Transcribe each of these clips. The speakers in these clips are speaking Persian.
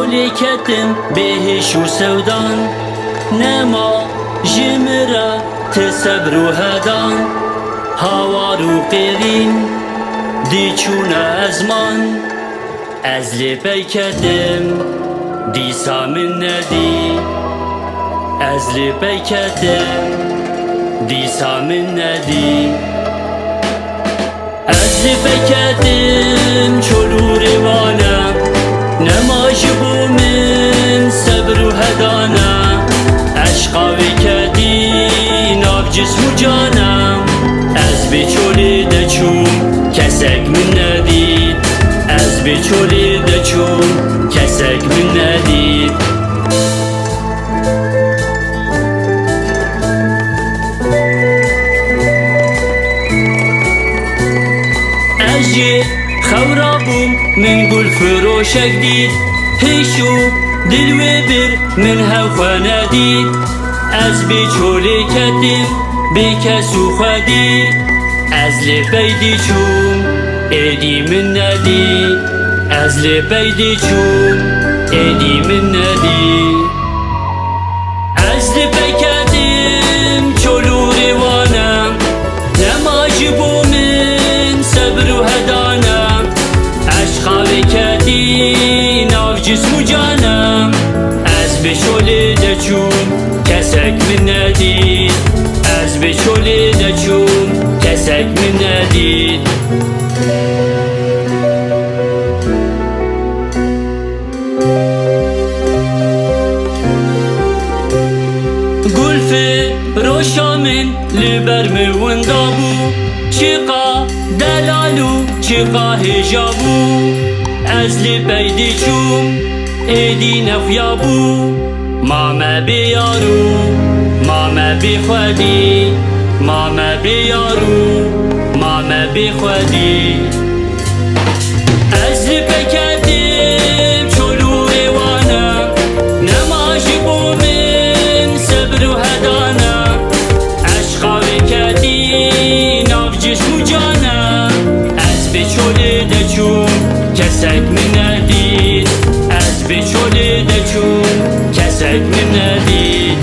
چولی کتم بهش و سودان نما جمرا تصبر و هدان هاوار و قیرین دی چون ازمان از لپی کتم دیسا من ندی از لپی کتم دیسا من ندی از لپی کتم چلو روانم نماش بو من صبر و هدانم عشقا و کدی ناف جسم و جانم از بچولی دچوم کسک من ندید از بچولی دچوم کسک من ندید اجی خورابوم من گل فروشک دید هیشو دلوی بر من هوا ندید از بچولی کتیم بکسو خودی از لپی دی چوم ایدی من ندید از لپی دی چوم ایدی من ندید از لپی کتیم چلو روانم نماش بو من صبر و هدانم عشقا و کدی ناف جسم و جانم از بچولی دچوم کسک من ندید از بچولی دچوم کسک من ندید گلف روشا من لبر موندابو چقا دلالو چقا هجابو از لپی دی چوم ایدی نفیابو ماما بیارو ماما بی خودی ماما بیارو ماما بی خودی از لپی کتیم چلو روانم نماش بو من صبر و هدانم عشقا و کدی ناف جسم و جانم از بچولی دچوم کسک من ندید از بچولی دچوم کسک من ندید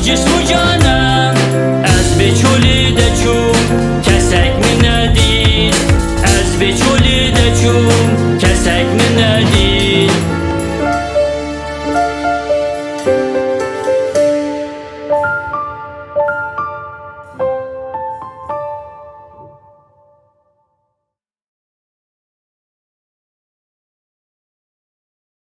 just